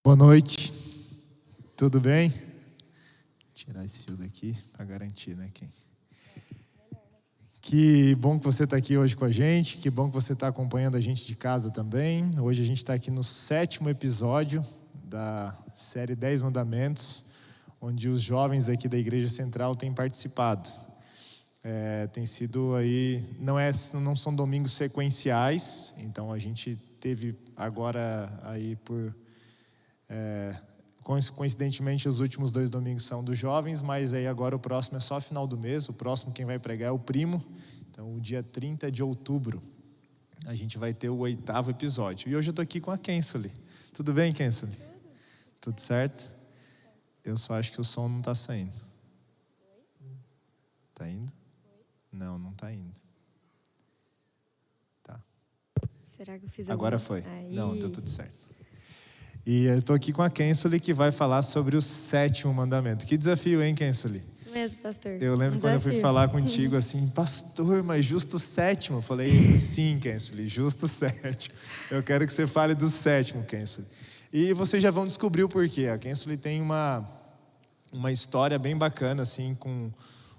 Boa noite, tudo bem? Vou tirar esse fio daqui para garantir, né? Que bom que você está aqui hoje com a gente, que bom que você está acompanhando a gente de casa também. Hoje a gente está aqui no 7º episódio da série 10 Mandamentos, onde os jovens aqui da Igreja Central têm participado. Tem sido aí, não são domingos sequenciais, então a gente teve agora aí coincidentemente os últimos 2 domingos são dos jovens, mas aí agora o próximo é só final do mês, o próximo quem vai pregar é o primo, então o dia 30 de outubro a gente vai ter o 8º episódio, e hoje eu estou aqui com a Kensoli. Tudo bem, Kensoli? Tudo certo? Eu só acho que o som não está saindo. Está indo? Não está indo. Tá. Será que eu fiz Agora alguma... foi. Aí. Não, deu tudo certo. E eu estou aqui com a Kensoli, que vai falar sobre o 7º mandamento. Que desafio, hein, Kensoli? Isso mesmo, pastor. Eu lembro quando eu fui falar contigo assim, pastor, mas justo o 7º? Eu falei, sim, Kensoli, justo o 7º. Eu quero que você fale do 7º, Kensoli. E vocês já vão descobrir o porquê. A Kensoli tem uma história bem bacana, assim, com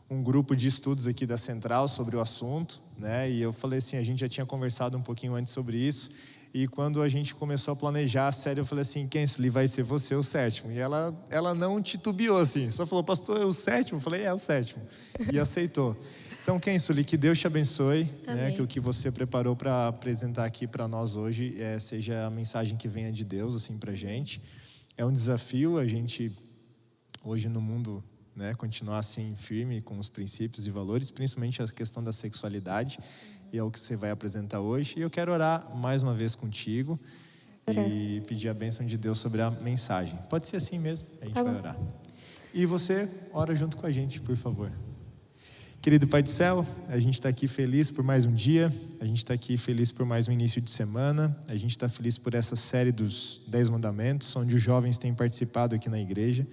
um grupo de estudos aqui da Central sobre o assunto, né? E eu falei assim, a gente já tinha conversado um pouquinho antes sobre isso. E quando a gente começou a planejar a série, eu falei assim, Kensoli, vai ser você o 7º. E ela não titubeou, assim, só falou, pastor, é o 7º? Eu falei, é o 7º. E aceitou. Então, Kensoli, que Deus te abençoe, né, que o que você preparou para apresentar aqui para nós hoje seja a mensagem que venha de Deus, assim, para a gente. É um desafio a gente, hoje no mundo, né, continuar assim firme com os princípios e valores, principalmente a questão da sexualidade, e é o que você vai apresentar hoje. E eu quero orar mais uma vez contigo e pedir a bênção de Deus sobre a mensagem. Pode ser assim mesmo, a gente vai orar. E você ora junto com a gente, por favor. Querido Pai do Céu, a gente está aqui feliz por mais um dia, a gente está aqui feliz por mais um início de semana, a gente está feliz por essa série dos 10 mandamentos, onde os jovens têm participado aqui na igreja.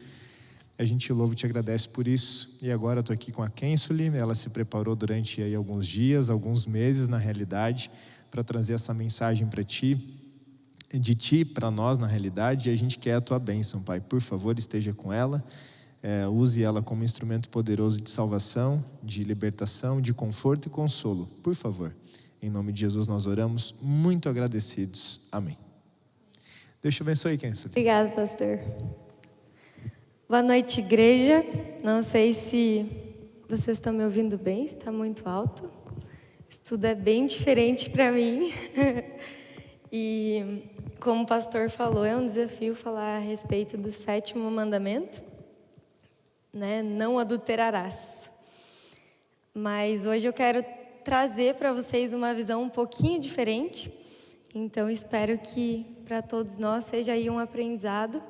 A gente te louva e te agradece por isso. E agora eu estou aqui com a Kensoli, ela se preparou durante aí alguns dias, alguns meses na realidade, para trazer essa mensagem para ti, de ti para nós na realidade, e a gente quer a tua bênção, Pai. Por favor, esteja com ela, use ela como instrumento poderoso de salvação, de libertação, de conforto e consolo. Por favor, em nome de Jesus nós oramos, muito agradecidos. Amém. Deus te abençoe, Kensoli. Obrigada, pastor. Boa noite, igreja. Não sei se vocês estão me ouvindo bem, se está muito alto. Isso tudo é bem diferente para mim. E, como o pastor falou, é um desafio falar a respeito do 7º mandamento, né? Não adulterarás. Mas hoje eu quero trazer para vocês uma visão um pouquinho diferente. Então, espero que para todos nós seja aí um aprendizado.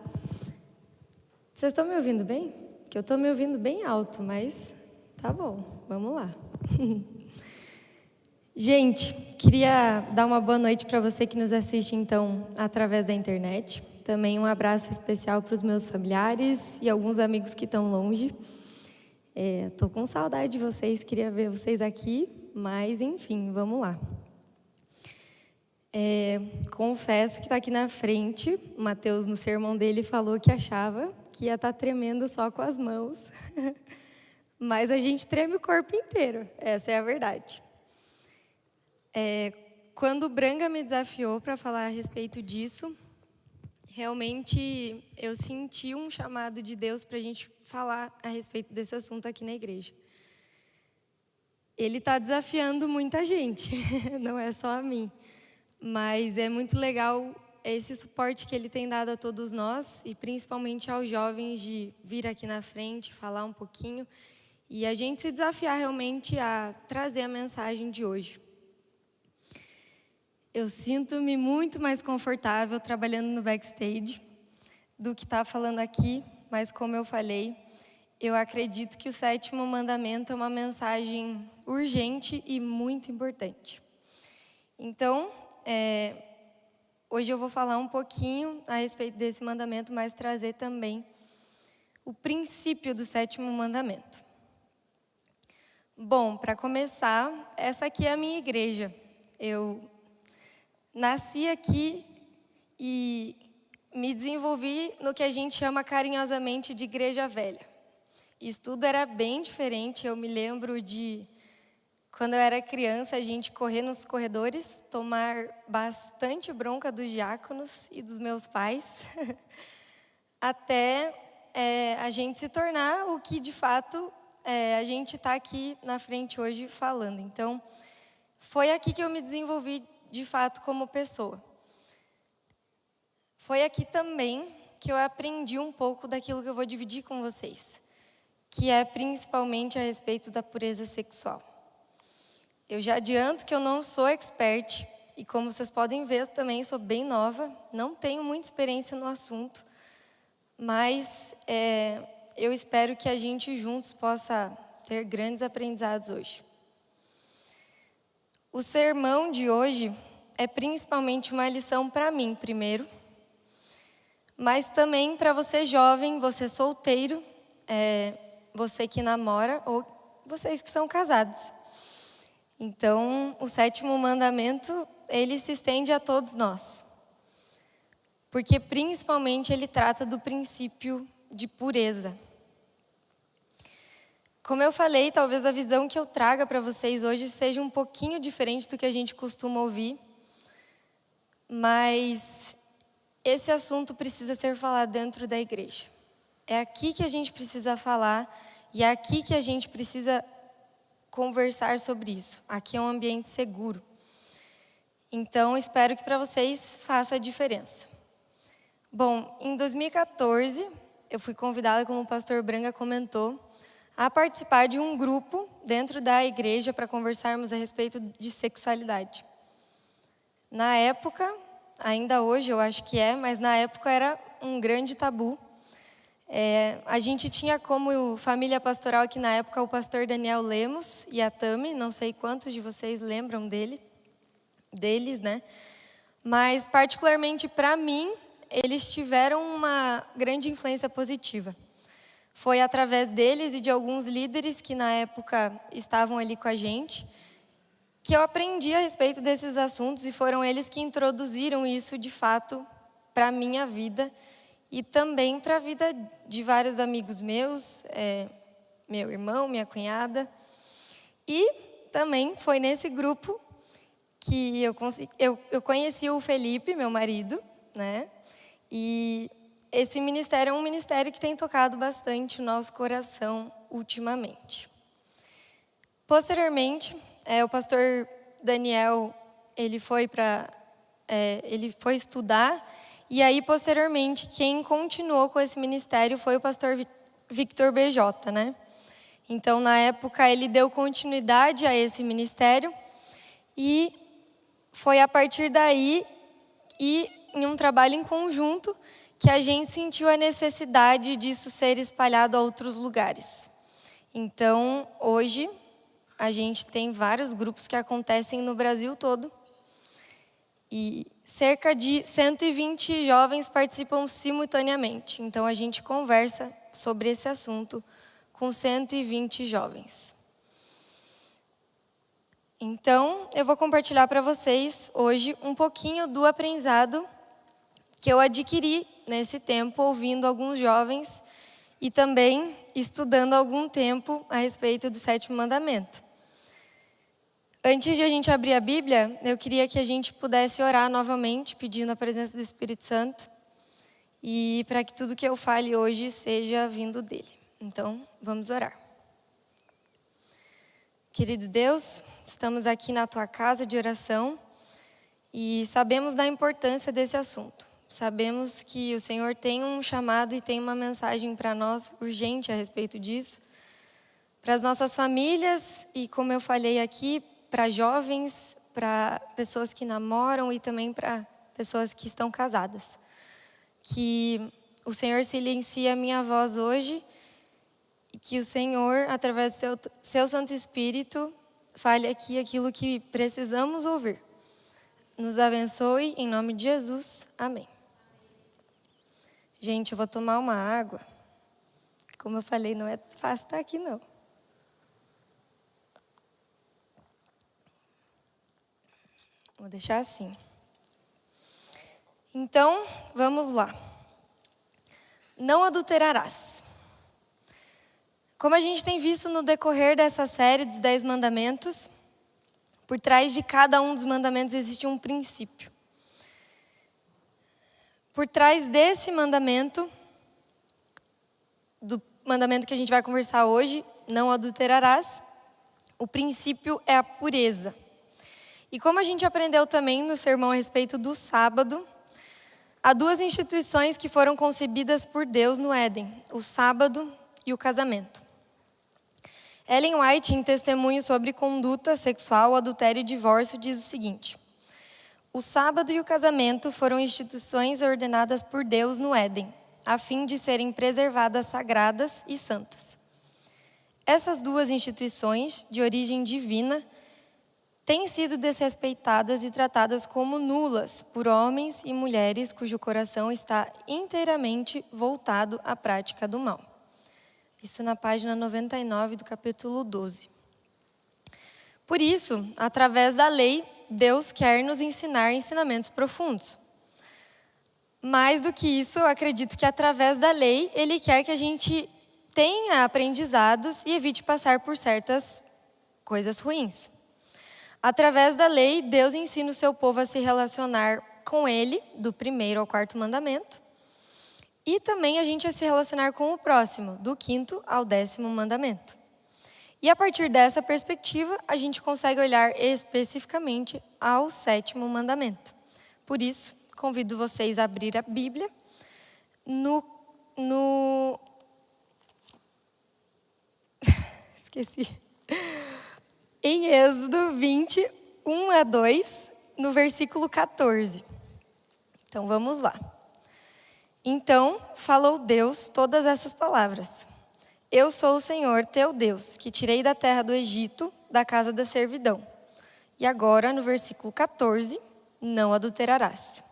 Vocês estão me ouvindo bem? Que eu estou me ouvindo bem alto, mas tá bom, vamos lá. Gente, queria dar uma boa noite para você que nos assiste, então, através da internet. Também um abraço especial para os meus familiares e alguns amigos que estão longe. Estou com saudade de vocês, queria ver vocês aqui, mas, enfim, vamos lá. Confesso que está aqui na frente, o Mateus, no sermão dele, falou que achava que ia estar tremendo só com as mãos, mas a gente treme o corpo inteiro, essa é a verdade. Quando o Branga me desafiou para falar a respeito disso, realmente eu senti um chamado de Deus para a gente falar a respeito desse assunto aqui na igreja. Ele está desafiando muita gente, não é só a mim. Mas é muito legal esse suporte que ele tem dado a todos nós, e principalmente aos jovens, de vir aqui na frente, falar um pouquinho, e a gente se desafiar realmente a trazer a mensagem de hoje. Eu sinto-me muito mais confortável trabalhando no backstage do que estar falando aqui, mas como eu falei, eu acredito que o 7º mandamento é uma mensagem urgente e muito importante. Então, hoje eu vou falar um pouquinho a respeito desse mandamento, mas trazer também o princípio do 7º mandamento. Bom, para começar, essa aqui é a minha igreja. Eu nasci aqui e me desenvolvi no que a gente chama carinhosamente de igreja velha. Isso tudo era bem diferente. Eu me lembro de, quando eu era criança, a gente correr nos corredores, tomar bastante bronca dos diáconos e dos meus pais, até a gente se tornar o que, de fato, a gente está aqui na frente hoje falando. Então, foi aqui que eu me desenvolvi, de fato, como pessoa. Foi aqui também que eu aprendi um pouco daquilo que eu vou dividir com vocês, que é principalmente a respeito da pureza sexual. Eu já adianto que eu não sou expert, e como vocês podem ver, eu também sou bem nova, não tenho muita experiência no assunto, mas eu espero que a gente juntos possa ter grandes aprendizados hoje. O sermão de hoje é principalmente uma lição para mim, primeiro, mas também para você jovem, você solteiro, você que namora ou vocês que são casados. Então, o 7º mandamento, ele se estende a todos nós. Porque principalmente ele trata do princípio de pureza. Como eu falei, talvez a visão que eu traga para vocês hoje seja um pouquinho diferente do que a gente costuma ouvir, mas esse assunto precisa ser falado dentro da igreja. É aqui que a gente precisa falar e é aqui que a gente precisa conversar sobre isso. Aqui é um ambiente seguro. Então, espero que para vocês faça a diferença. Bom, em 2014, eu fui convidada, como o pastor Branga comentou, a participar de um grupo dentro da igreja para conversarmos a respeito de sexualidade. Na época, ainda hoje eu acho que mas na época era um grande tabu. A gente tinha como família pastoral aqui na época o pastor Daniel Lemos e a Tami, não sei quantos de vocês lembram deles, né? Mas particularmente para mim, eles tiveram uma grande influência positiva. Foi através deles e de alguns líderes que na época estavam ali com a gente, que eu aprendi a respeito desses assuntos e foram eles que introduziram isso de fato para a minha vida e também para a vida de vários amigos meus, meu irmão, minha cunhada. E também foi nesse grupo que eu conheci o Felipe, meu marido, né? E esse ministério é um ministério que tem tocado bastante o nosso coração ultimamente. Posteriormente, o pastor Daniel, ele foi estudar, e aí, posteriormente, quem continuou com esse ministério foi o pastor Victor BJ, né? Então, na época, ele deu continuidade a esse ministério, e foi a partir daí, e em um trabalho em conjunto, que a gente sentiu a necessidade disso ser espalhado a outros lugares. Então, hoje, a gente tem vários grupos que acontecem no Brasil todo. E cerca de 120 jovens participam simultaneamente. Então, a gente conversa sobre esse assunto com 120 jovens. Então, eu vou compartilhar para vocês hoje um pouquinho do aprendizado que eu adquiri nesse tempo, ouvindo alguns jovens e também estudando algum tempo a respeito do 7º mandamento. Antes de a gente abrir a Bíblia, eu queria que a gente pudesse orar novamente, pedindo a presença do Espírito Santo, e para que tudo que eu fale hoje seja vindo dele. Então, vamos orar. Querido Deus, estamos aqui na tua casa de oração e sabemos da importância desse assunto. Sabemos que o Senhor tem um chamado e tem uma mensagem para nós urgente a respeito disso, para as nossas famílias e, como eu falei aqui, para jovens, para pessoas que namoram e também para pessoas que estão casadas. Que o Senhor silencie a minha voz hoje e que o Senhor, através do seu Santo Espírito, fale aqui aquilo que precisamos ouvir. Nos abençoe, em nome de Jesus. Amém. Gente, eu vou tomar uma água. Como eu falei, não é fácil estar aqui, não. Vou deixar assim. Então, vamos lá. Não adulterarás. Como a gente tem visto no decorrer dessa série dos 10 mandamentos, por trás de cada um dos mandamentos existe um princípio. Por trás desse mandamento, do mandamento que a gente vai conversar hoje, não adulterarás, o princípio é a pureza. E como a gente aprendeu também no sermão a respeito do sábado, há duas instituições que foram concebidas por Deus no Éden, o sábado e o casamento. Ellen White, em testemunho sobre conduta sexual, adultério e divórcio, diz o seguinte: o sábado e o casamento foram instituições ordenadas por Deus no Éden, a fim de serem preservadas sagradas e santas. Essas duas instituições, de origem divina, têm sido desrespeitadas e tratadas como nulas por homens e mulheres cujo coração está inteiramente voltado à prática do mal. Isso na página 99 do capítulo 12. Por isso, através da lei, Deus quer nos ensinar ensinamentos profundos. Mais do que isso, eu acredito que através da lei, Ele quer que a gente tenha aprendizados e evite passar por certas coisas ruins. Através da lei, Deus ensina o seu povo a se relacionar com Ele, do 1º ao 4º mandamento, e também a gente a se relacionar com o próximo, do 5º ao 10º mandamento. E a partir dessa perspectiva, a gente consegue olhar especificamente ao 7º mandamento. Por isso, convido vocês a abrir a Bíblia Esqueci. Em Êxodo 20, 1-2, no versículo 14. Então, vamos lá. Então, falou Deus todas essas palavras. Eu sou o Senhor, teu Deus, que tirei da terra do Egito, da casa da servidão. E agora, no versículo 14, não adulterarás.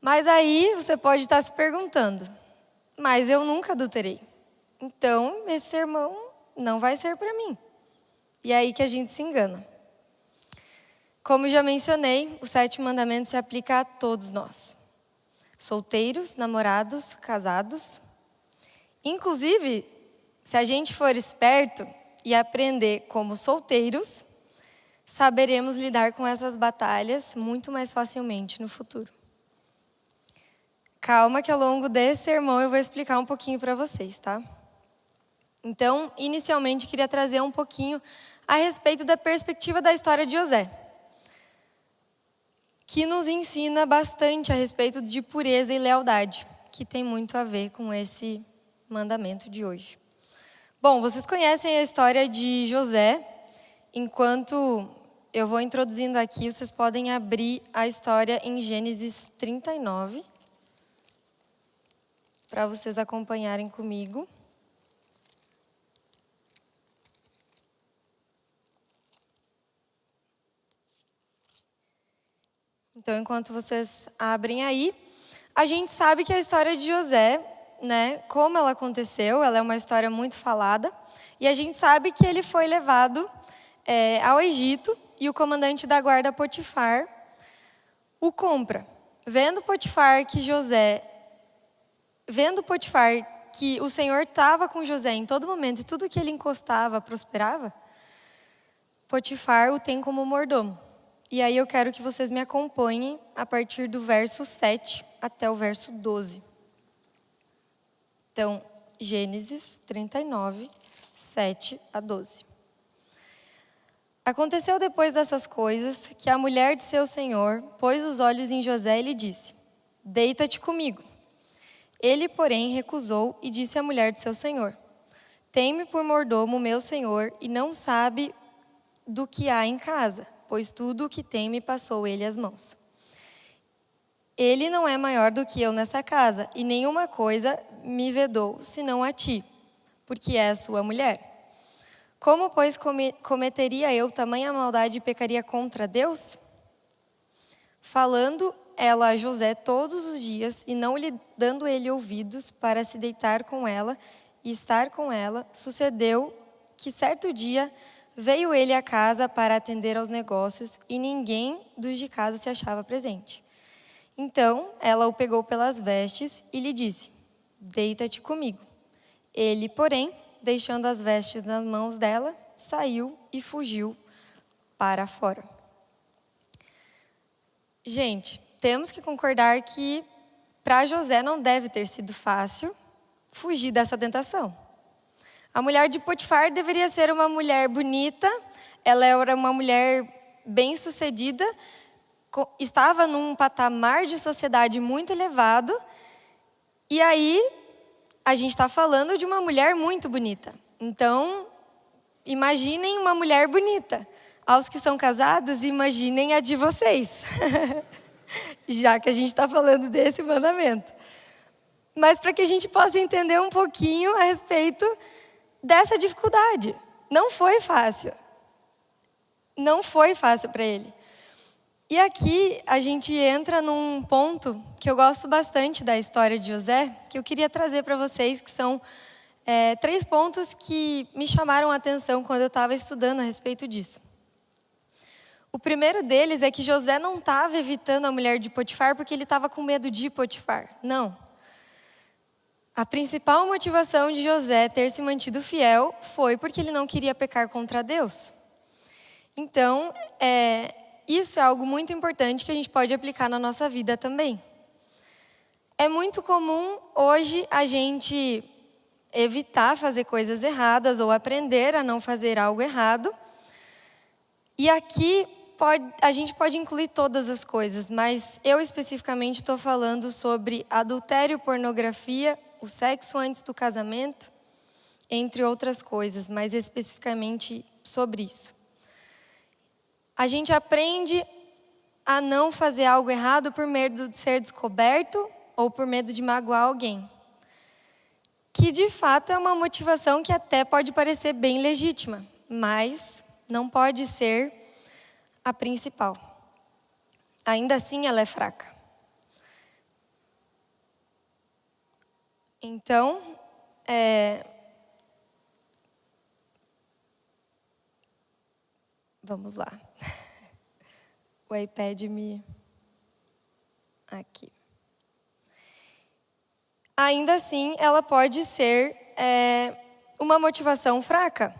Mas aí você pode estar se perguntando, mas eu nunca adulterei. Então, esse sermão não vai ser para mim. E é aí que a gente se engana. Como já mencionei, o 7º mandamento se aplica a todos nós. Solteiros, namorados, casados. Inclusive, se a gente for esperto e aprender como solteiros, saberemos lidar com essas batalhas muito mais facilmente no futuro. Calma que ao longo desse sermão eu vou explicar um pouquinho para vocês, tá? Então, inicialmente, queria trazer um pouquinho a respeito da perspectiva da história de José, que nos ensina bastante a respeito de pureza e lealdade, que tem muito a ver com esse mandamento de hoje. Bom, vocês conhecem a história de José. Enquanto eu vou introduzindo aqui, vocês podem abrir a história em Gênesis 39, para vocês acompanharem comigo. Então, enquanto vocês abrem aí, a gente sabe que a história de José, né, como ela aconteceu, ela é uma história muito falada, e a gente sabe que ele foi levado ao Egito e o comandante da guarda Potifar o compra. Vendo Potifar que o Senhor estava com José em todo momento e tudo que ele encostava prosperava, Potifar o tem como mordomo. E aí eu quero que vocês me acompanhem a partir do verso 7 até o verso 12. Então, Gênesis 39, 7-12. Aconteceu depois dessas coisas que a mulher de seu senhor pôs os olhos em José e lhe disse: deita-te comigo. Ele, porém, recusou e disse à mulher de seu senhor: tem-me por mordomo meu senhor e não sabe do que há em casa, pois tudo o que tem me passou ele às mãos. Ele não é maior do que eu nessa casa, e nenhuma coisa me vedou, senão a ti, porque é a sua mulher. Como, pois, cometeria eu tamanha maldade e pecaria contra Deus? Falando ela a José todos os dias, e não lhe dando ele ouvidos para se deitar com ela e estar com ela, sucedeu que certo dia veio ele à casa para atender aos negócios, e ninguém dos de casa se achava presente. Então, ela o pegou pelas vestes e lhe disse: deita-te comigo. Ele, porém, deixando as vestes nas mãos dela, saiu e fugiu para fora. Gente, temos que concordar que para José não deve ter sido fácil fugir dessa tentação. A mulher de Potifar deveria ser uma mulher bonita, ela era uma mulher bem-sucedida, estava num patamar de sociedade muito elevado, e aí a gente está falando de uma mulher muito bonita. Então, imaginem uma mulher bonita. Aos que são casados, imaginem a de vocês, já que a gente está falando desse mandamento. Mas para que a gente possa entender um pouquinho a respeito dessa dificuldade. Não foi fácil. Não foi fácil para ele. E aqui a gente entra num ponto que eu gosto bastante da história de José, que eu queria trazer para vocês, que são 3 pontos que me chamaram a atenção quando eu estava estudando a respeito disso. O primeiro deles é que José não estava evitando a mulher de Potifar porque ele estava com medo de Potifar. Não. A principal motivação de José ter se mantido fiel foi porque ele não queria pecar contra Deus. Então, isso é algo muito importante que a gente pode aplicar na nossa vida também. É muito comum hoje a gente evitar fazer coisas erradas ou aprender a não fazer algo errado. E aqui a gente pode incluir todas as coisas, mas eu especificamente estou falando sobre adultério, pornografia, o sexo antes do casamento, entre outras coisas, mais especificamente sobre isso. A gente aprende a não fazer algo errado por medo de ser descoberto ou por medo de magoar alguém. Que de fato é uma motivação que até pode parecer bem legítima, mas não pode ser a principal. Ainda assim, ela é fraca. Então, vamos lá. O iPad aqui. Ainda assim, ela pode ser uma motivação fraca.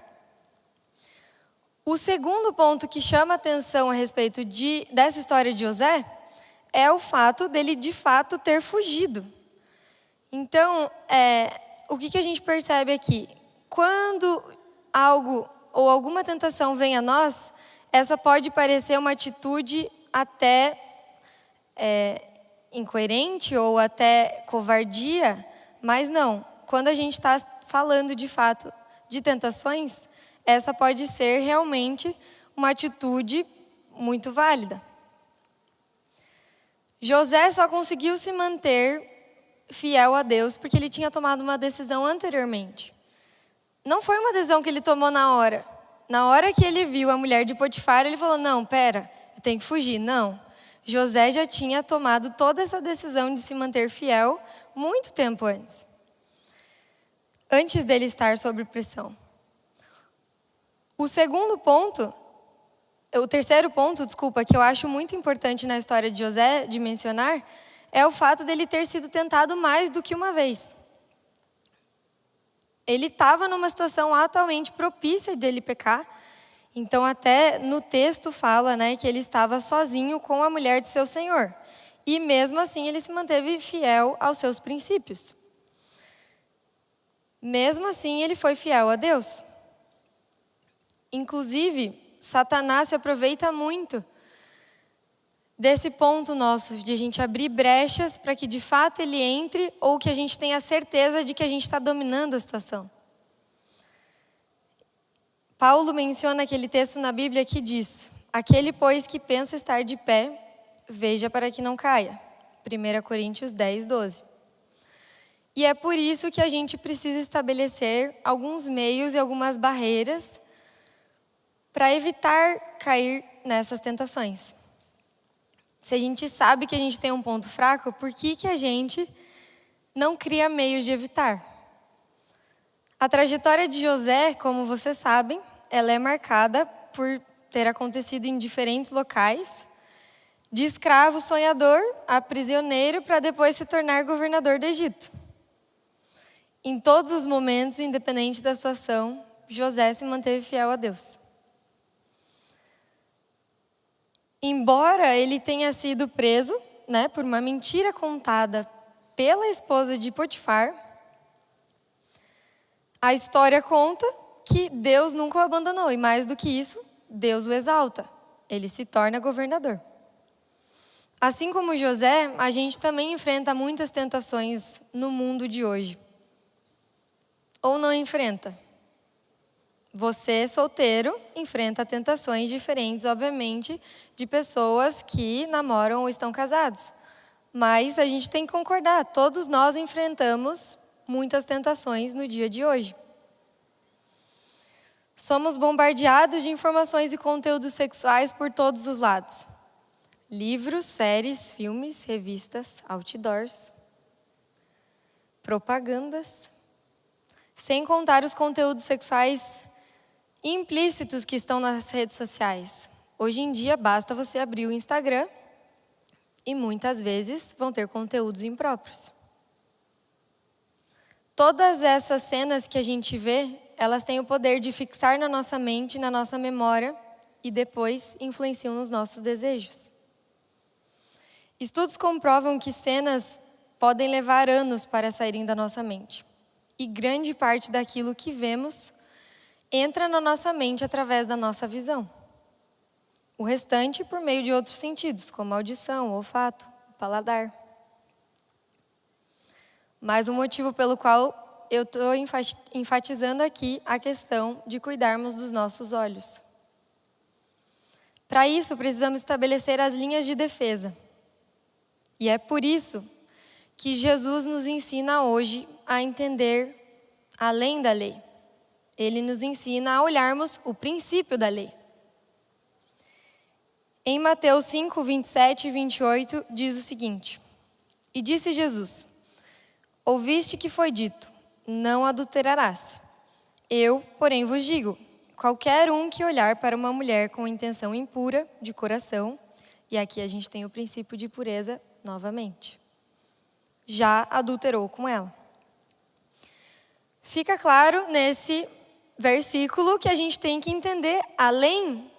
O segundo ponto que chama atenção a respeito dessa história de José é o fato dele, de fato, ter fugido. Então, o que a gente percebe aqui? Quando algo ou alguma tentação vem a nós, essa pode parecer uma atitude até incoerente ou até covardia, mas não. Quando a gente está falando, de fato, de tentações, essa pode ser realmente uma atitude muito válida. José só conseguiu se manter fiel a Deus porque ele tinha tomado uma decisão anteriormente. Não foi uma decisão que ele tomou na hora. Na hora que ele viu a mulher de Potifar, ele falou: não, pera, eu tenho que fugir. Não. José já tinha tomado toda essa decisão de se manter fiel muito tempo antes. Antes dele estar sob pressão. O terceiro ponto, que eu acho muito importante na história de José de mencionar, é o fato dele ter sido tentado mais do que uma vez. Ele estava numa situação atualmente propícia dele pecar. Então, até no texto fala, que ele estava sozinho com a mulher de seu senhor. E mesmo assim, ele se manteve fiel aos seus princípios. Mesmo assim, ele foi fiel a Deus. Inclusive, Satanás se aproveita muito desse ponto nosso, de a gente abrir brechas para que de fato ele entre ou que a gente tenha certeza de que a gente está dominando a situação. Paulo menciona aquele texto na Bíblia que diz: aquele, pois, que pensa estar de pé, veja para que não caia. 1 Coríntios 10, 12. E é por isso que a gente precisa estabelecer alguns meios e algumas barreiras para evitar cair nessas tentações. Se a gente sabe que a gente tem um ponto fraco, por que a gente não cria meios de evitar? A trajetória de José, como vocês sabem, ela é marcada por ter acontecido em diferentes locais, De escravo sonhador a prisioneiro para depois se tornar governador do Egito. Em todos os momentos, independente da situação, José se manteve fiel a Deus. Embora ele tenha sido preso, por uma mentira contada pela esposa de Potifar, a história conta que Deus nunca o abandonou. E mais do que isso, Deus o exalta. Ele se torna governador. Assim como José, a gente também enfrenta muitas tentações no mundo de hoje. Ou não enfrenta? Você, solteiro, enfrenta tentações diferentes, obviamente, de pessoas que namoram ou estão casados. Mas a gente tem que concordar, todos nós enfrentamos muitas tentações no dia de hoje. Somos bombardeados de informações e conteúdos sexuais por todos os lados. Livros, séries, filmes, revistas, outdoors, propagandas. Sem contar os conteúdos sexuais implícitos que estão nas redes sociais. Hoje em dia, basta você abrir o Instagram e muitas vezes vão ter conteúdos impróprios. Todas essas cenas que a gente vê, elas têm o poder de fixar na nossa mente, na nossa memória e depois influenciam nos nossos desejos. Estudos comprovam que cenas podem levar anos para saírem da nossa mente. E grande parte daquilo que vemos entra na nossa mente através da nossa visão. O restante por meio de outros sentidos, como audição, olfato, paladar. Mas o motivo pelo qual eu estou enfatizando aqui a questão de cuidarmos dos nossos olhos. Para isso, precisamos estabelecer as linhas de defesa. E é por isso que Jesus nos ensina hoje a entender além da lei. Ele nos ensina a olharmos o princípio da lei. Em Mateus 5, 27 e 28, diz o seguinte: E disse Jesus: Ouviste que foi dito, não adulterarás. Eu, porém, vos digo, qualquer um que olhar para uma mulher com intenção impura de coração, e aqui a gente tem o princípio de pureza novamente, já adulterou com ela. Fica claro nesse versículo que a gente tem que entender além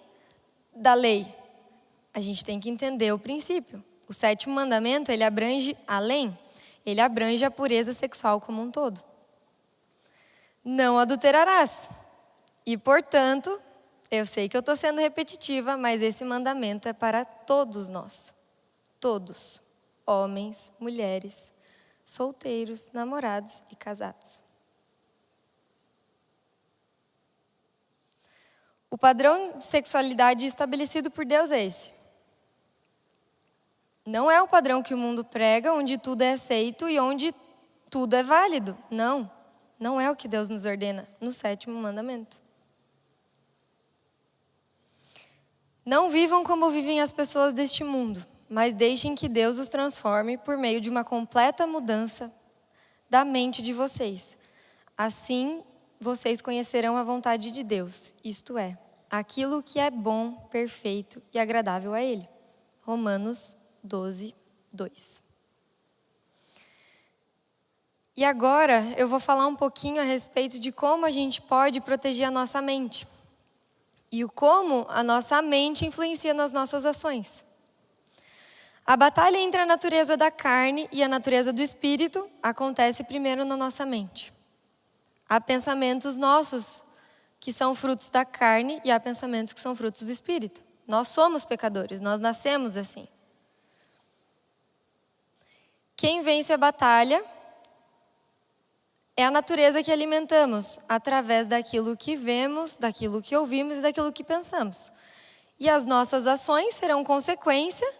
da lei. A gente tem que entender o princípio. O 7º mandamento, ele abrange além. Ele abrange a pureza sexual como um todo. Não adulterarás. E, portanto, eu sei que eu estou sendo repetitiva, mas esse mandamento é para todos nós. Todos. Homens, mulheres, solteiros, namorados e casados. O padrão de sexualidade estabelecido por Deus é esse. Não é o padrão que o mundo prega, onde tudo é aceito e onde tudo é válido. Não, não é o que Deus nos ordena no 7º mandamento. Não vivam como vivem as pessoas deste mundo, mas deixem que Deus os transforme por meio de uma completa mudança da mente de vocês. Assim, vocês conhecerão a vontade de Deus, isto é, aquilo que é bom, perfeito e agradável a Ele. Romanos 12, 2. E agora eu vou falar um pouquinho a respeito de como a gente pode proteger a nossa mente. E o como a nossa mente influencia nas nossas ações. A batalha entre a natureza da carne e a natureza do espírito acontece primeiro na nossa mente. Há pensamentos nossos que são frutos da carne e há pensamentos que são frutos do espírito. Nós somos pecadores, nós nascemos assim. Quem vence a batalha é a natureza que alimentamos através daquilo que vemos, daquilo que ouvimos e daquilo que pensamos. E as nossas ações serão consequência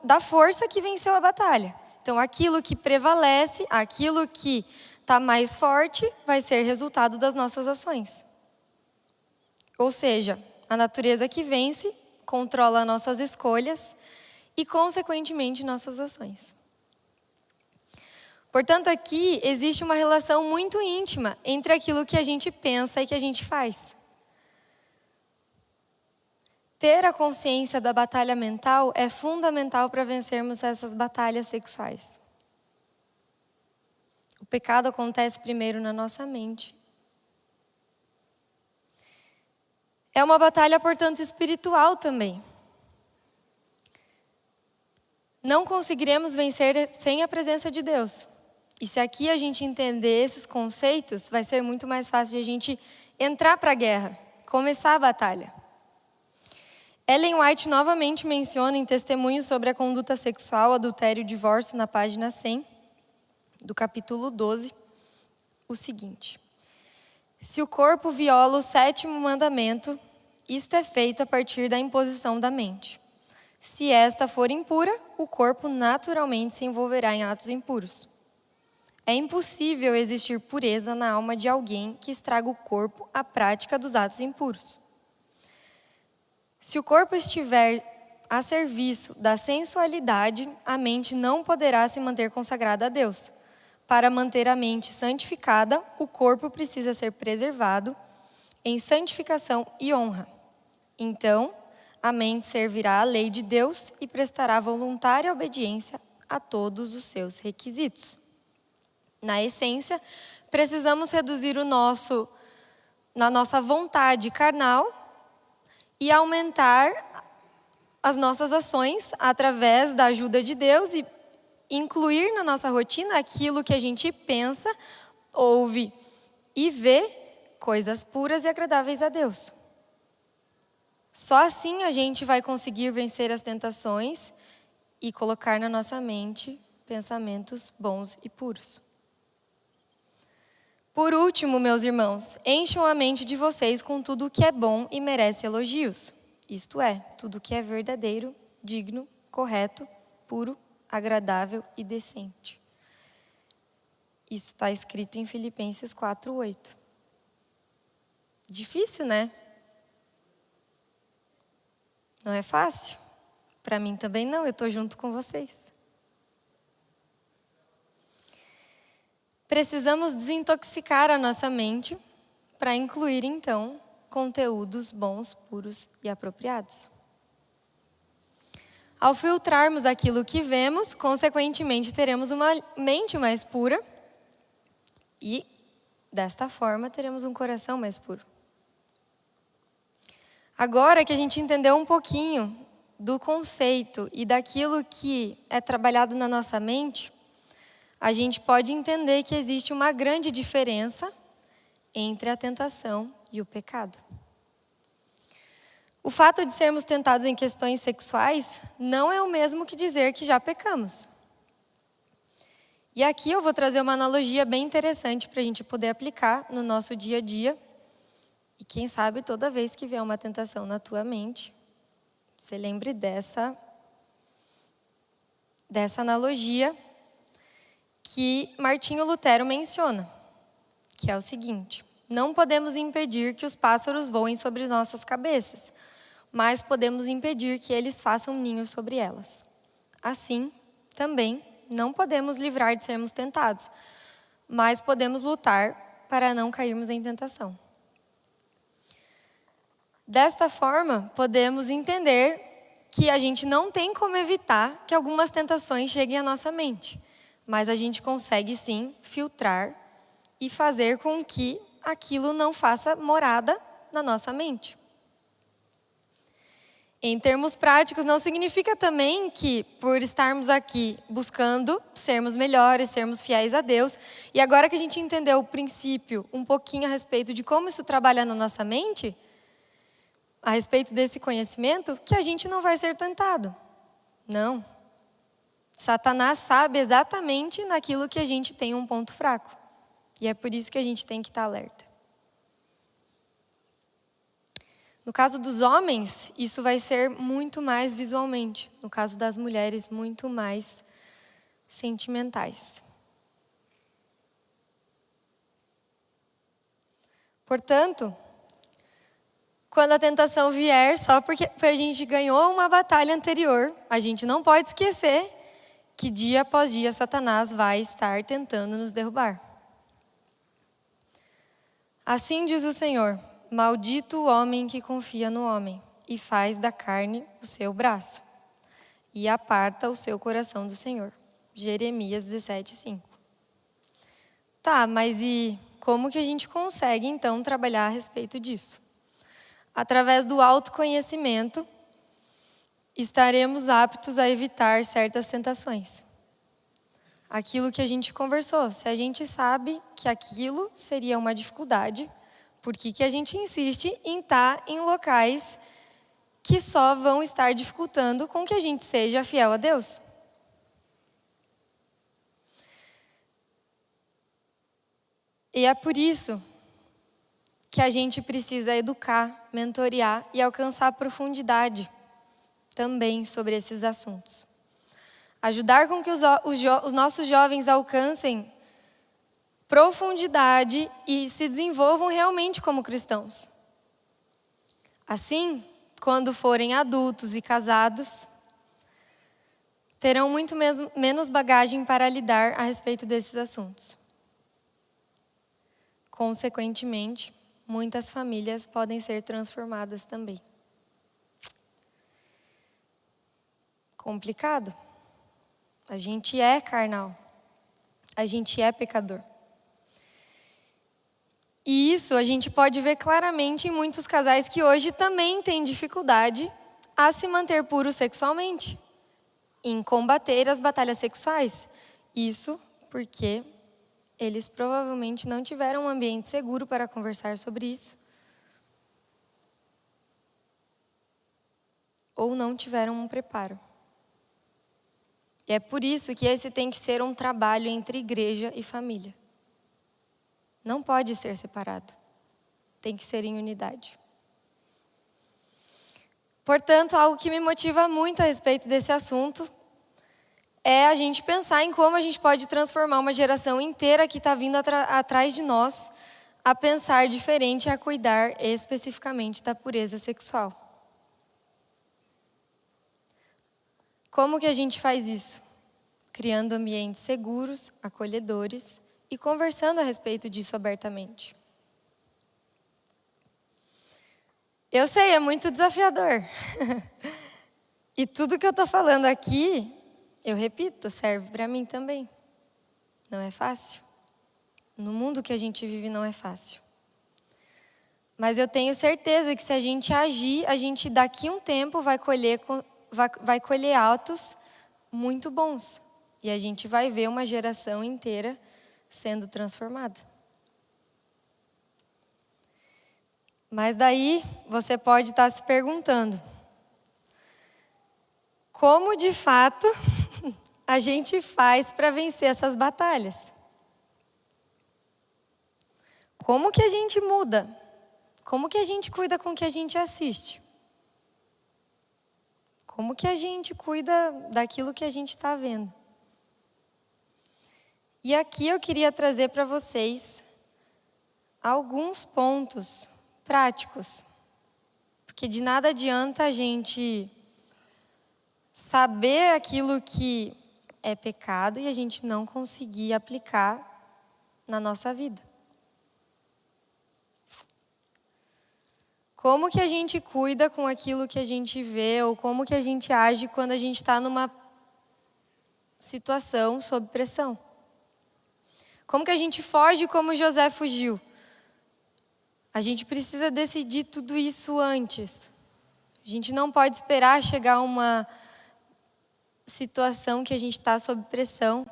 da força que venceu a batalha. Então, aquilo que prevalece, aquilo que está mais forte, vai ser resultado das nossas ações. Ou seja, a natureza que vence controla nossas escolhas e, consequentemente, nossas ações. Portanto, aqui existe uma relação muito íntima entre aquilo que a gente pensa e que a gente faz. ter a consciência da batalha mental é fundamental para vencermos essas batalhas sexuais. O pecado acontece primeiro na nossa mente. É uma batalha, portanto, espiritual também. Não conseguiremos vencer sem a presença de Deus. E se aqui a gente entender esses conceitos, vai ser muito mais fácil de a gente entrar para a guerra, começar a batalha. Ellen White novamente menciona em Testemunhos sobre a Conduta Sexual, Adultério e Divórcio, na página 100, do capítulo 12, o seguinte: se o corpo viola o 7º mandamento, isto é feito a partir da imposição da mente. Se esta for impura, o corpo naturalmente se envolverá em atos impuros. É impossível existir pureza na alma de alguém que estraga o corpo à prática dos atos impuros. Se o corpo estiver a serviço da sensualidade, a mente não poderá se manter consagrada a Deus. Para manter a mente santificada, o corpo precisa ser preservado em santificação e honra. Então, a mente servirá à lei de Deus e prestará voluntária obediência a todos os seus requisitos. Na essência, precisamos reduzir na nossa vontade carnal e aumentar as nossas ações através da ajuda de Deus e incluir na nossa rotina aquilo que a gente pensa, ouve e vê, coisas puras e agradáveis a Deus. Só assim a gente vai conseguir vencer as tentações e colocar na nossa mente pensamentos bons e puros. Por último, meus irmãos, encham a mente de vocês com tudo o que é bom e merece elogios. Isto é, tudo o que é verdadeiro, digno, correto, puro, agradável e decente. Isso está escrito em Filipenses 4:8. Difícil, né? Não é fácil? Para mim também não, eu estou junto com vocês. Precisamos desintoxicar a nossa mente para incluir, então, conteúdos bons, puros e apropriados. Ao filtrarmos aquilo que vemos, consequentemente, teremos uma mente mais pura e, desta forma, teremos um coração mais puro. Agora que a gente entendeu um pouquinho do conceito e daquilo que é trabalhado na nossa mente, a gente pode entender que existe uma grande diferença entre a tentação e o pecado. O fato de sermos tentados em questões sexuais não é o mesmo que dizer que já pecamos. E aqui eu vou trazer uma analogia bem interessante para a gente poder aplicar no nosso dia a dia. E quem sabe toda vez que vier uma tentação na tua mente, você lembre dessa analogia que Martinho Lutero menciona, que é o seguinte: não podemos impedir que os pássaros voem sobre nossas cabeças, mas podemos impedir que eles façam ninhos sobre elas. Assim, também, não podemos livrar de sermos tentados, mas podemos lutar para não cairmos em tentação. Desta forma, podemos entender que a gente não tem como evitar que algumas tentações cheguem à nossa mente, mas a gente consegue sim filtrar e fazer com que aquilo não faça morada na nossa mente. Em termos práticos, não significa também que, por estarmos aqui buscando sermos melhores, sermos fiéis a Deus, e agora que a gente entendeu o princípio, um pouquinho a respeito de como isso trabalha na nossa mente, a respeito desse conhecimento, que a gente não vai ser tentado. Não. Satanás sabe exatamente naquilo que a gente tem um ponto fraco. E é por isso que a gente tem que estar alerta. No caso dos homens, isso vai ser muito mais visualmente. No caso das mulheres, muito mais sentimentais. Portanto, quando a tentação vier, só porque a gente ganhou uma batalha anterior, a gente não pode esquecer que dia após dia Satanás vai estar tentando nos derrubar. Assim diz o Senhor: maldito o homem que confia no homem e faz da carne o seu braço, e aparta o seu coração do Senhor. Jeremias 17:5. Tá, mas e como que a gente consegue, então, trabalhar a respeito disso? Através do autoconhecimento, estaremos aptos a evitar certas tentações. Aquilo que a gente conversou, se a gente sabe que aquilo seria uma dificuldade, por que a gente insiste em estar em locais que só vão estar dificultando com que a gente seja fiel a Deus? E é por isso que a gente precisa educar, mentorear e alcançar profundidade também sobre esses assuntos. Ajudar com que os nossos jovens alcancem profundidade e se desenvolvam realmente como cristãos. Assim, quando forem adultos e casados, terão muito menos bagagem para lidar a respeito desses assuntos. Consequentemente, muitas famílias podem ser transformadas também. Complicado? A gente é carnal. A gente é pecador. E isso a gente pode ver claramente em muitos casais que hoje também têm dificuldade a se manter puros sexualmente, em combater as batalhas sexuais. Isso porque eles provavelmente não tiveram um ambiente seguro para conversar sobre isso. Ou não tiveram um preparo. E é por isso que esse tem que ser um trabalho entre igreja e família. Não pode ser separado. Tem que ser em unidade. Portanto, algo que me motiva muito a respeito desse assunto é a gente pensar em como a gente pode transformar uma geração inteira que está vindo atrás de nós a pensar diferente e a cuidar especificamente da pureza sexual. Como que a gente faz isso? Criando ambientes seguros, acolhedores e conversando a respeito disso abertamente. Eu sei, é muito desafiador. E tudo que eu estou falando aqui, eu repito, serve para mim também. Não é fácil. No mundo que a gente vive não é fácil. Mas eu tenho certeza que se a gente agir, a gente daqui a um tempo vai colher atos muito bons. E a gente vai ver uma geração inteira sendo transformada. Mas daí você pode estar se perguntando: como de fato a gente faz para vencer essas batalhas? Como que a gente muda? Como que a gente cuida com o que a gente assiste? Como que a gente cuida daquilo que a gente está vendo? E aqui eu queria trazer para vocês alguns pontos práticos. Porque de nada adianta a gente saber aquilo que é pecado e a gente não conseguir aplicar na nossa vida. Como que a gente cuida com aquilo que a gente vê ou como que a gente age quando a gente está numa situação sob pressão? Como que a gente foge como José fugiu? A gente precisa decidir tudo isso antes. A gente não pode esperar chegar a uma situação que a gente está sob pressão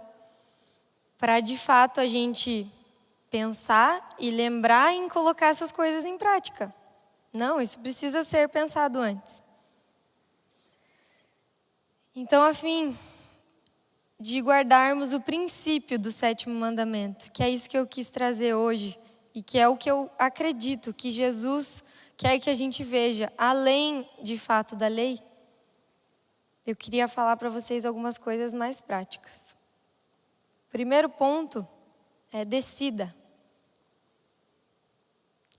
para, de fato, a gente pensar e lembrar em colocar essas coisas em prática. Não, isso precisa ser pensado antes. Então, a fim de guardarmos o princípio do 7º mandamento, que é isso que eu quis trazer hoje, e que é o que eu acredito que Jesus quer que a gente veja, além de fato da lei, eu queria falar para vocês algumas coisas mais práticas. Primeiro ponto é decida.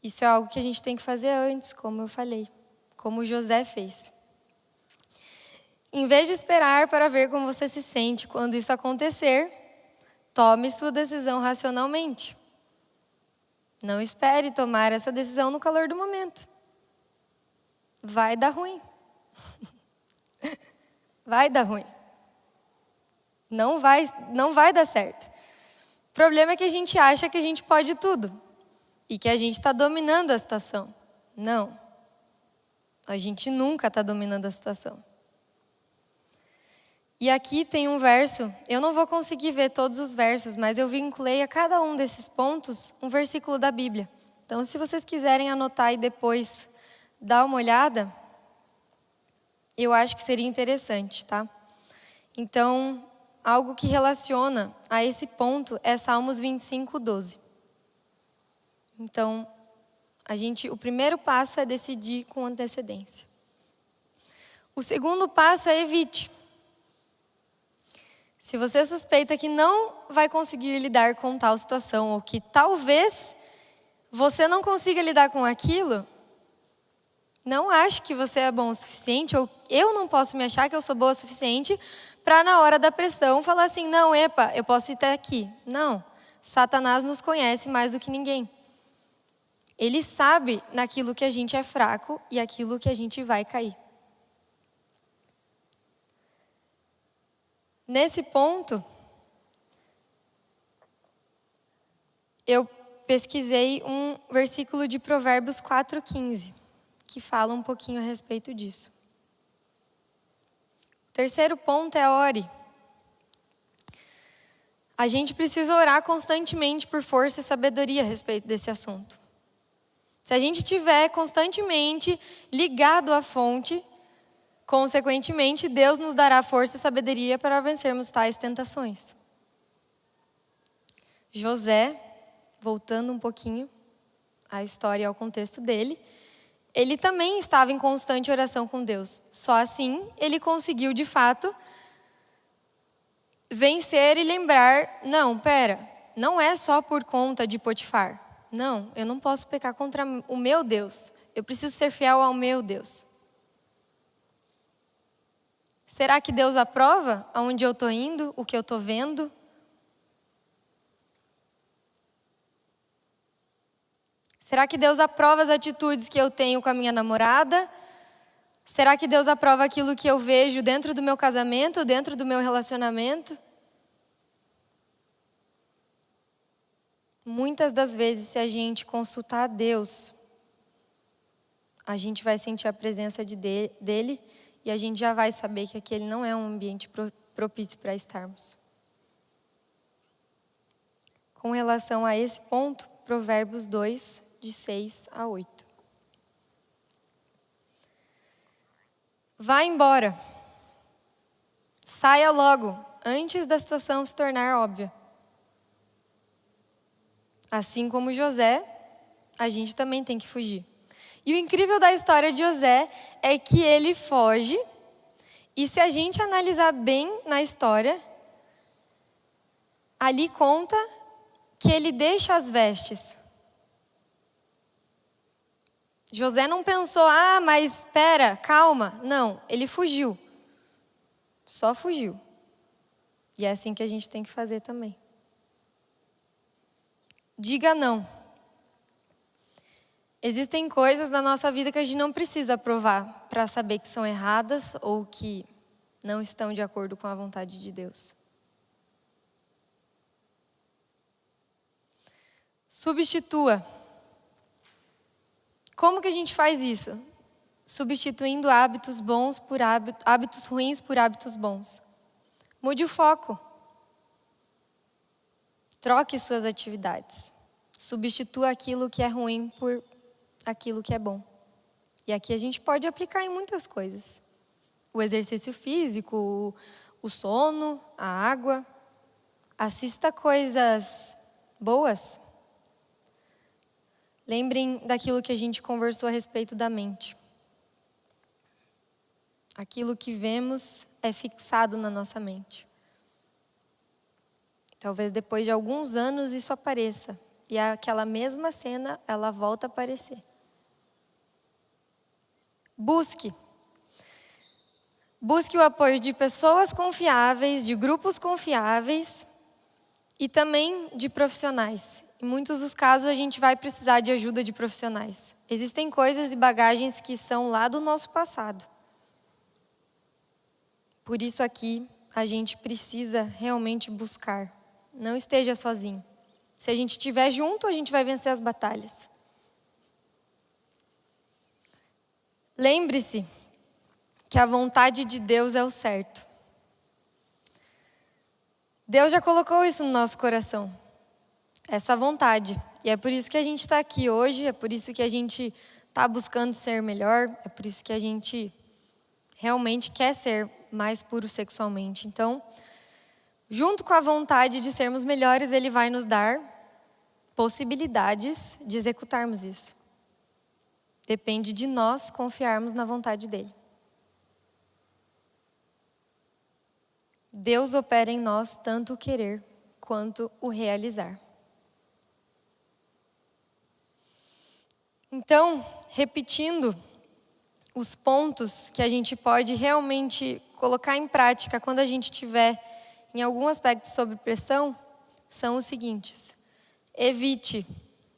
Isso é algo que a gente tem que fazer antes, como eu falei, como José fez. Em vez de esperar para ver como você se sente quando isso acontecer, tome sua decisão racionalmente. Não espere tomar essa decisão no calor do momento. vai dar ruim. Vai dar ruim. Não vai dar certo. O problema é que a gente acha que a gente pode tudo e que a gente está dominando a situação. Não. A gente nunca está dominando a situação. E aqui tem um verso, eu não vou conseguir ver todos os versos, mas eu vinculei a cada um desses pontos um versículo da Bíblia. Então, se vocês quiserem anotar e depois dar uma olhada, eu acho que seria interessante, tá? Então, algo que relaciona a esse ponto é Salmos 25:12. Então, o primeiro passo é decidir com antecedência. O segundo passo é evite. Se você suspeita que não vai conseguir lidar com tal situação, ou que talvez você não consiga lidar com aquilo, não ache que você é bom o suficiente, ou eu não posso me achar que eu sou boa o suficiente para na hora da pressão falar assim, não, epa, eu posso ir até aqui. Não, Satanás nos conhece mais do que ninguém. Ele sabe naquilo que a gente é fraco e aquilo que a gente vai cair. Nesse ponto, eu pesquisei um versículo de Provérbios 4:15, que fala um pouquinho a respeito disso. O terceiro ponto é ore. A gente precisa orar constantemente por força e sabedoria a respeito desse assunto. Se a gente estiver constantemente ligado à fonte, consequentemente, Deus nos dará força e sabedoria para vencermos tais tentações. José, voltando um pouquinho à história e ao contexto dele, ele também estava em constante oração com Deus. Só assim ele conseguiu, de fato, vencer e lembrar, não é só por conta de Potifar. Não, eu não posso pecar contra o meu Deus. Eu preciso ser fiel ao meu Deus. Será que Deus aprova aonde eu estou indo, o que eu estou vendo? Será que Deus aprova as atitudes que eu tenho com a minha namorada? Será que Deus aprova aquilo que eu vejo dentro do meu casamento, dentro do meu relacionamento? Muitas das vezes, se a gente consultar a Deus, a gente vai sentir a presença dele e a gente já vai saber que aquele não é um ambiente propício para estarmos. Com relação a esse ponto, Provérbios 2, de 6-8. Vá embora. Saia logo, antes da situação se tornar óbvia. Assim como José, a gente também tem que fugir. E o incrível da história de José é que ele foge, e se a gente analisar bem na história, ali conta que ele deixa as vestes. José não pensou, mas espera, calma. Não, ele fugiu. Só fugiu. E é assim que a gente tem que fazer também. Diga não. Existem coisas na nossa vida que a gente não precisa provar para saber que são erradas ou que não estão de acordo com a vontade de Deus. Substitua. Como que a gente faz isso? Substituindo hábitos bons por hábitos ruins por hábitos bons. Mude o foco. Troque suas atividades. Substitua aquilo que é ruim por aquilo que é bom. E aqui a gente pode aplicar em muitas coisas. O exercício físico, o sono, a água. Assista coisas boas. Lembrem daquilo que a gente conversou a respeito da mente. Aquilo que vemos é fixado na nossa mente. Talvez depois de alguns anos isso apareça. E aquela mesma cena, ela volta a aparecer. Busque. Busque o apoio de pessoas confiáveis, de grupos confiáveis e também de profissionais. em muitos dos casos a gente vai precisar de ajuda de profissionais. Existem coisas e bagagens que são lá do nosso passado. Por isso aqui a gente precisa realmente buscar. Não esteja sozinho. Se a gente estiver junto, a gente vai vencer as batalhas. Lembre-se que a vontade de Deus é o certo. Deus já colocou isso no nosso coração, essa vontade. E é por isso que a gente está aqui hoje, é por isso que a gente está buscando ser melhor, é por isso que a gente realmente quer ser mais puro sexualmente. Então, junto com a vontade de sermos melhores, Ele vai nos dar possibilidades de executarmos isso. Depende de nós confiarmos na vontade dEle. Deus opera em nós tanto o querer quanto o realizar. Então, repetindo os pontos que a gente pode realmente colocar em prática quando a gente tiver em algum aspecto sob pressão, são os seguintes: evite,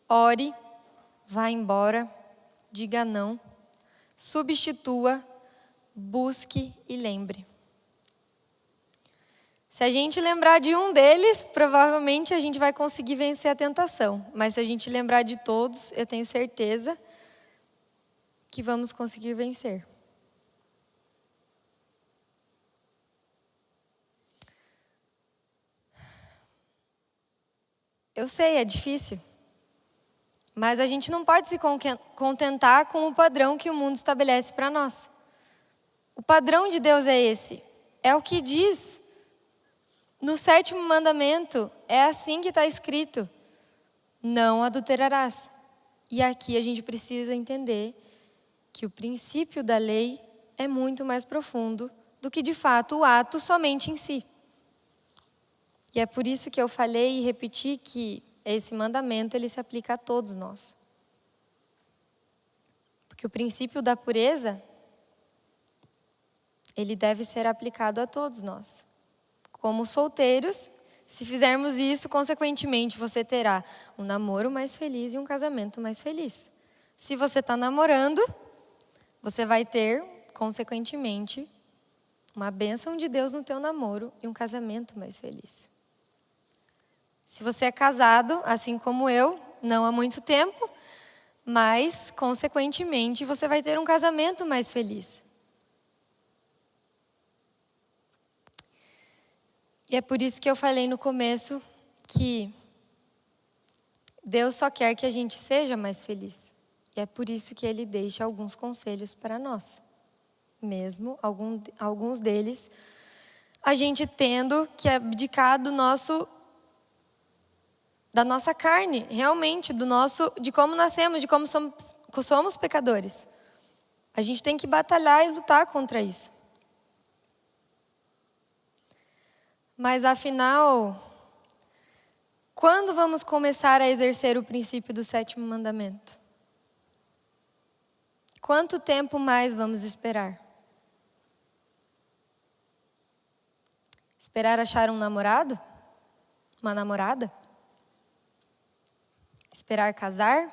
ore, vá embora, diga não, substitua, busque e lembre. Se a gente lembrar de um deles, provavelmente a gente vai conseguir vencer a tentação. Mas se a gente lembrar de todos, eu tenho certeza que vamos conseguir vencer. Eu sei, é difícil. Mas a gente não pode se contentar com o padrão que o mundo estabelece para nós. O padrão de Deus é esse. É o que diz no 7º mandamento. É assim que está escrito: não adulterarás. E aqui a gente precisa entender que o princípio da lei é muito mais profundo do que, de fato, o ato somente em si. E é por isso que eu falei e repeti que esse mandamento ele se aplica a todos nós. Porque o princípio da pureza, ele deve ser aplicado a todos nós. Como solteiros, se fizermos isso, consequentemente, você terá um namoro mais feliz e um casamento mais feliz. Se você está namorando, você vai ter, consequentemente, uma bênção de Deus no teu namoro e um casamento mais feliz. Se você é casado, assim como eu, não há muito tempo, mas, consequentemente, você vai ter um casamento mais feliz. E é por isso que eu falei no começo que Deus só quer que a gente seja mais feliz. E é por isso que Ele deixa alguns conselhos para nós. Mesmo alguns deles, a gente tendo que abdicar da nossa carne, realmente, de como nascemos, de como somos pecadores. A gente tem que batalhar e lutar contra isso. Mas afinal, quando vamos começar a exercer o princípio do 7º mandamento? Quanto tempo mais vamos esperar? Esperar achar um namorado? Uma namorada? Esperar casar?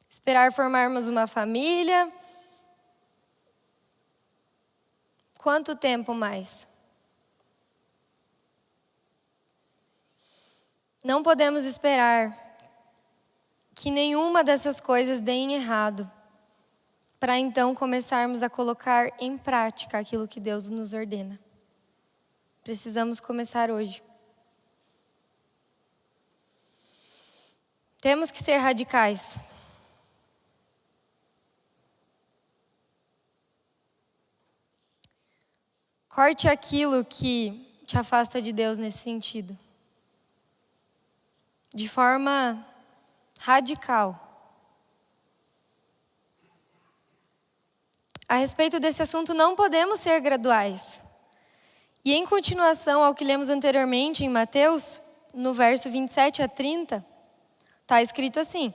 Esperar formarmos uma família? Quanto tempo mais? Não podemos esperar que nenhuma dessas coisas deem errado, para então começarmos a colocar em prática aquilo que Deus nos ordena. Precisamos começar hoje. Temos que ser radicais. Corte aquilo que te afasta de Deus nesse sentido. De forma radical. A respeito desse assunto, não podemos ser graduais. E em continuação ao que lemos anteriormente em Mateus, no verso 27 a 30, está escrito assim: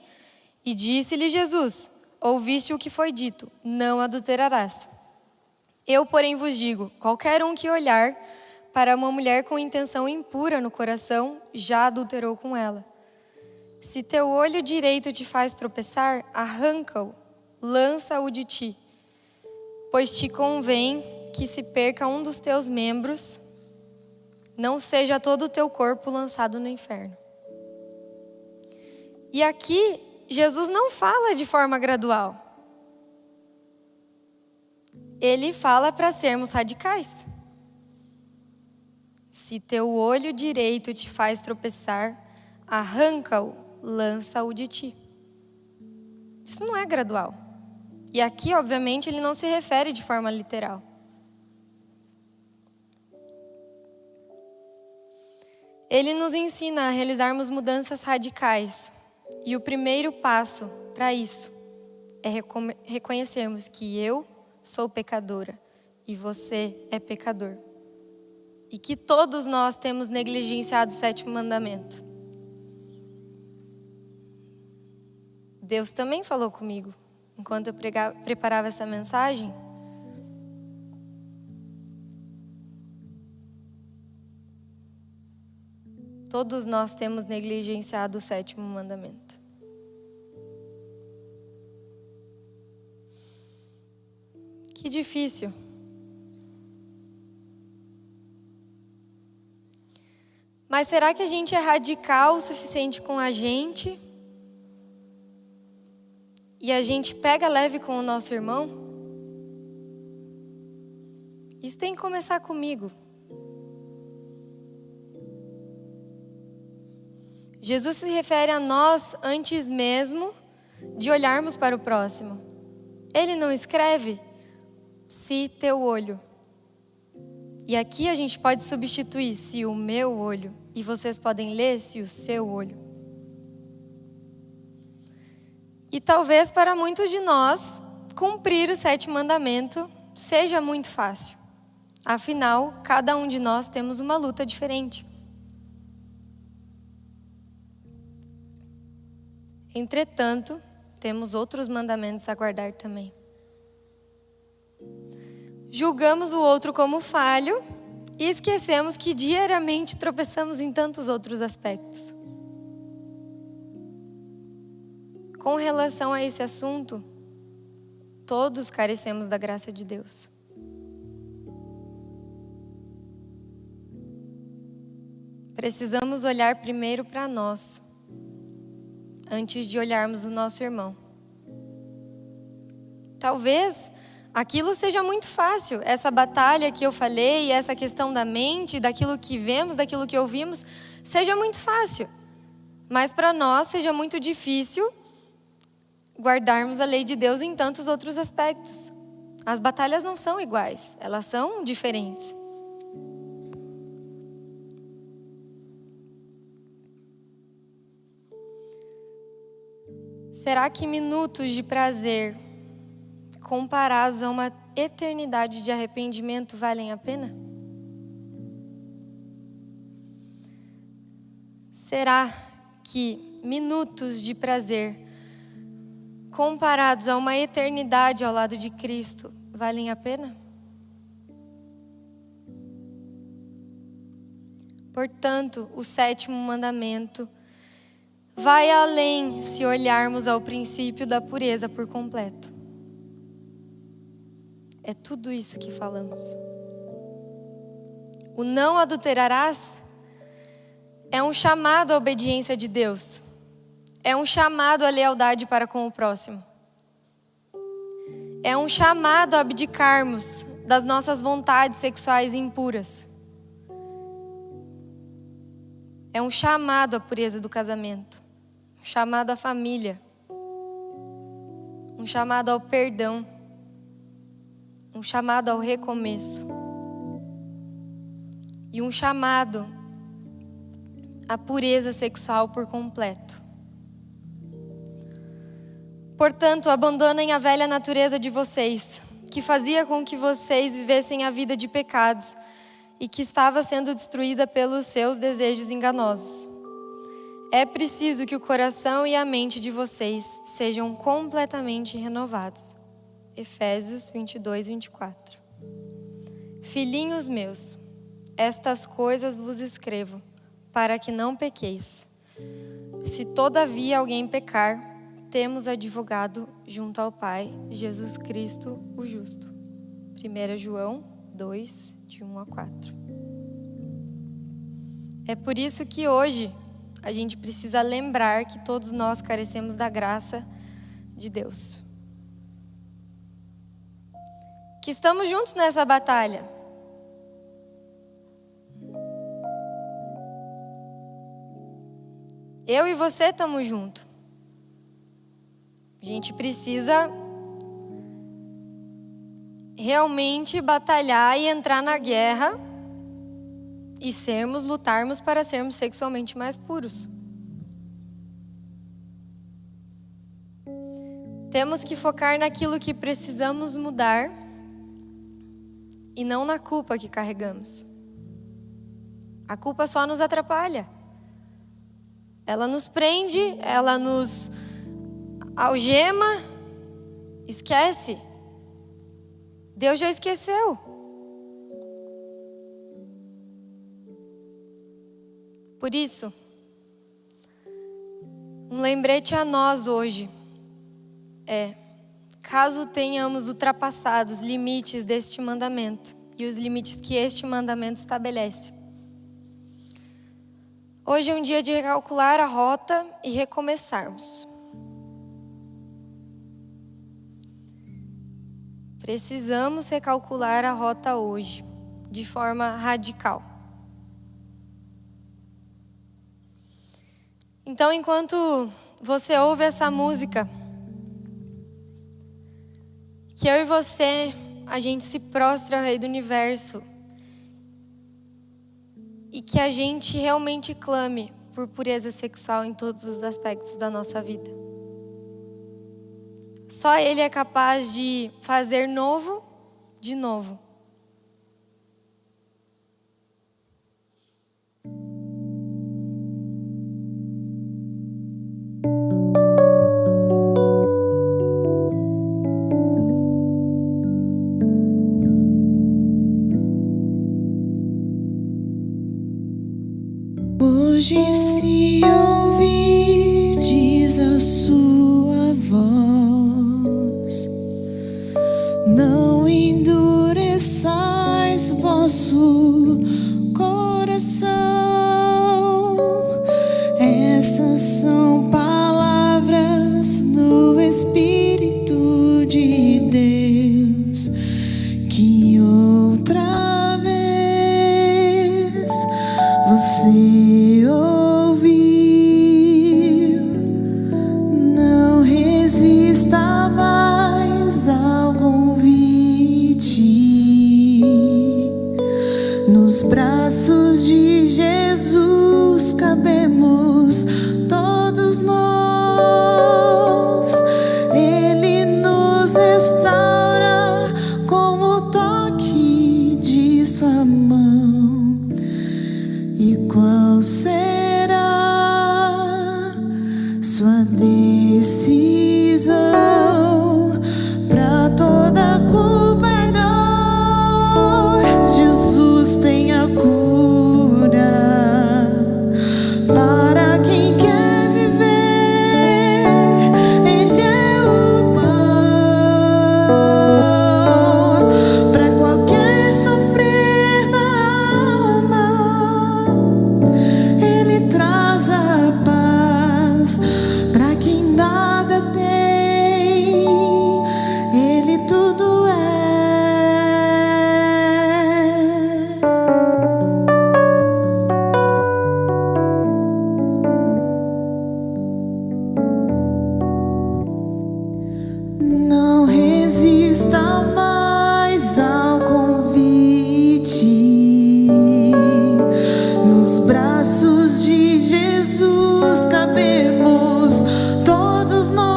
e disse-lhe Jesus: ouviste o que foi dito, não adulterarás. Eu, porém, vos digo, qualquer um que olhar para uma mulher com intenção impura no coração, já adulterou com ela. Se teu olho direito te faz tropeçar, arranca-o, lança-o de ti, pois te convém que se perca um dos teus membros, não seja todo o teu corpo lançado no inferno. E aqui, Jesus não fala de forma gradual. Ele fala para sermos radicais. Se teu olho direito te faz tropeçar, arranca-o, lança-o de ti. Isso não é gradual. E aqui, obviamente, ele não se refere de forma literal. Ele nos ensina a realizarmos mudanças radicais. E o primeiro passo para isso é reconhecermos que eu sou pecadora e você é pecador. E que todos nós temos negligenciado o 7º mandamento. Deus também falou comigo enquanto eu preparava essa mensagem. Todos nós temos negligenciado o 7º mandamento. Que difícil. Mas será que a gente é radical o suficiente com a gente? E a gente pega leve com o nosso irmão? Isso tem que começar comigo. Jesus se refere a nós antes mesmo de olharmos para o próximo. Ele não escreve se teu olho. E aqui a gente pode substituir se o meu olho. E vocês podem ler se o seu olho. E talvez para muitos de nós, cumprir o 7º mandamento seja muito fácil. Afinal, cada um de nós temos uma luta diferente. Entretanto, temos outros mandamentos a guardar também. Julgamos o outro como falho e esquecemos que diariamente tropeçamos em tantos outros aspectos. Com relação a esse assunto, todos carecemos da graça de Deus. Precisamos olhar primeiro para nós, antes de olharmos o nosso irmão. Talvez aquilo seja muito fácil, essa batalha que eu falei, essa questão da mente, daquilo que vemos, daquilo que ouvimos, seja muito fácil. Mas para nós seja muito difícil guardarmos a lei de Deus em tantos outros aspectos. As batalhas não são iguais, elas são diferentes. Será que minutos de prazer comparados a uma eternidade de arrependimento valem a pena? Será que minutos de prazer comparados a uma eternidade ao lado de Cristo valem a pena? Portanto, o 7º mandamento vai além se olharmos ao princípio da pureza por completo. É tudo isso que falamos. O não adulterarás é um chamado à obediência de Deus. É um chamado à lealdade para com o próximo. É um chamado a abdicarmos das nossas vontades sexuais impuras. É um chamado à pureza do casamento. Um chamado à família. Um chamado ao perdão. Um chamado ao recomeço. E um chamado à pureza sexual por completo. Portanto, abandonem a velha natureza de vocês, que fazia com que vocês vivessem a vida de pecados e que estava sendo destruída pelos seus desejos enganosos. É preciso que o coração e a mente de vocês sejam completamente renovados. Efésios 22, 24. Filhinhos meus, estas coisas vos escrevo, para que não pequeis. Se todavia alguém pecar, temos advogado junto ao Pai, Jesus Cristo, o justo. 1 João 2, de 1 a 4. É por isso que hoje a gente precisa lembrar que todos nós carecemos da graça de Deus. Que estamos juntos nessa batalha. Eu e você estamos juntos. A gente precisa realmente batalhar e entrar na guerra e lutarmos para sermos sexualmente mais puros. Temos que focar naquilo que precisamos mudar e não na culpa que carregamos. A culpa só nos atrapalha. Ela nos prende, ela nos algema, esquece. Deus já esqueceu. Por isso, um lembrete a nós hoje é: caso tenhamos ultrapassado os limites deste mandamento e os limites que este mandamento estabelece, hoje é um dia de recalcular a rota e recomeçarmos. Precisamos recalcular a rota hoje, de forma radical. Então, enquanto você ouve essa música, que eu e você, a gente se prostra ao Rei do Universo e que a gente realmente clame por pureza sexual em todos os aspectos da nossa vida. Só Ele é capaz de fazer novo de novo. Hoje, se ouvirdes a sua voz, não endureçais vosso coração. Essas são palavras do Espírito de Deus, que outra vez você ouviu. Não resista mais ao convite. Nos braços de Jesus cabemos todos nós. Ele nos restaura com o toque de sua mão. E qual será sua decisão para toda culpa e dor? Jesus tem a cura para quem quer viver. Ele é o pão para qualquer sofrer na alma. Ele traz a paz para quem nada tem. Ele tudo é. Não resista mais ao convite. Nos braços de Jesus cabemos todos nós.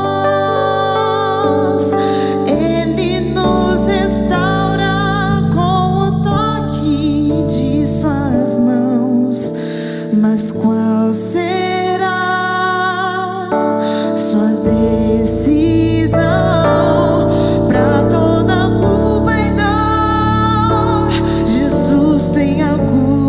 Ele nos restaura com o toque de suas mãos. Mas qual será sua decisão para toda culpa e dor? Jesus tem a cura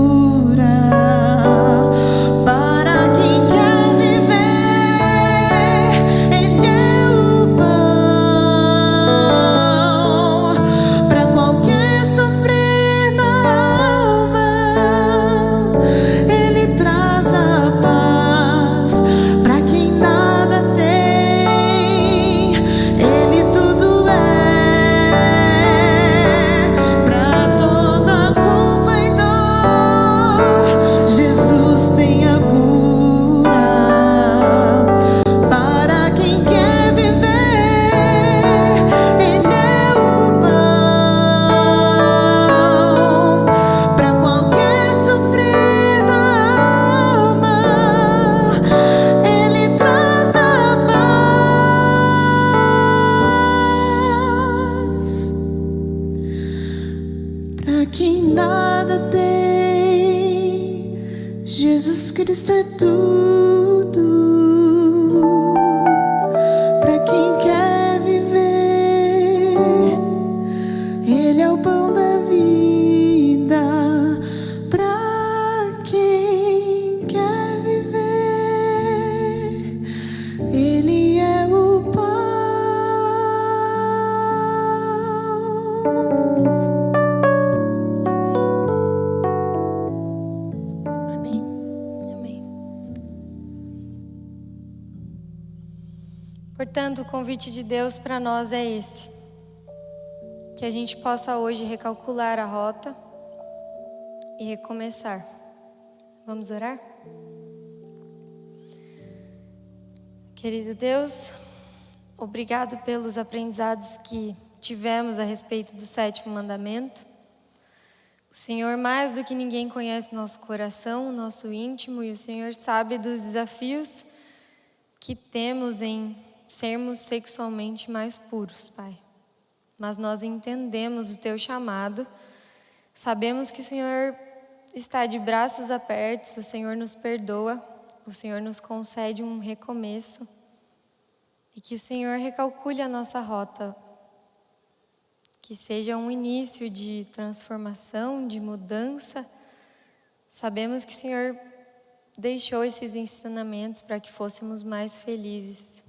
Jesus Cristo é tudo para quem quer viver. Ele é o pão da vida para quem quer viver. Ele é o pão. Amém. Amém. Portanto, o convite de Deus para nós é esse: que a gente possa hoje recalcular a rota e recomeçar. Vamos orar? Querido Deus, obrigado pelos aprendizados que tivemos a respeito do 7º mandamento. O Senhor, mais do que ninguém, conhece o nosso coração, o nosso íntimo, e o Senhor sabe dos desafios que temos em sermos sexualmente mais puros, Pai. Mas nós entendemos o Teu chamado, sabemos que o Senhor está de braços abertos, o Senhor nos perdoa, o Senhor nos concede um recomeço e que o Senhor recalcule a nossa rota, que seja um início de transformação, de mudança. Sabemos que o Senhor deixou esses ensinamentos para que fôssemos mais felizes,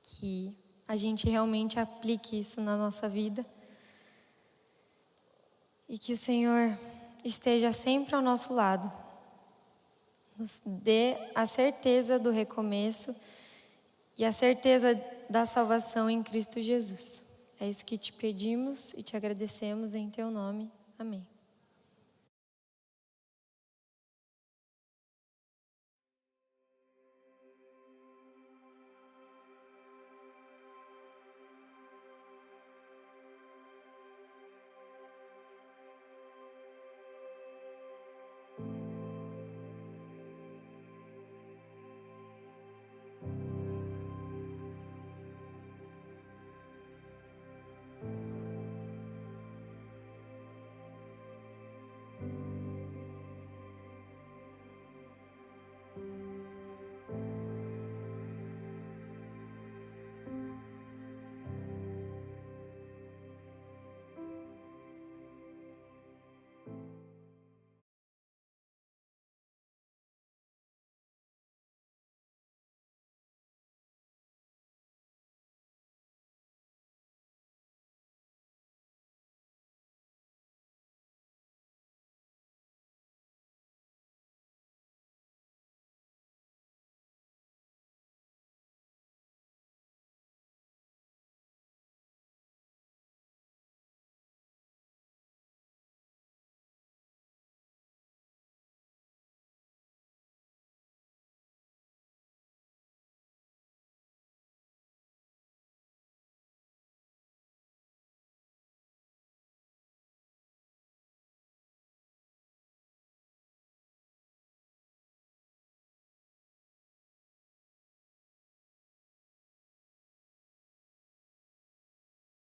que a gente realmente aplique isso na nossa vida e que o Senhor esteja sempre ao nosso lado, nos dê a certeza do recomeço e a certeza da salvação em Cristo Jesus. É isso que te pedimos e te agradecemos em Teu nome. Amém.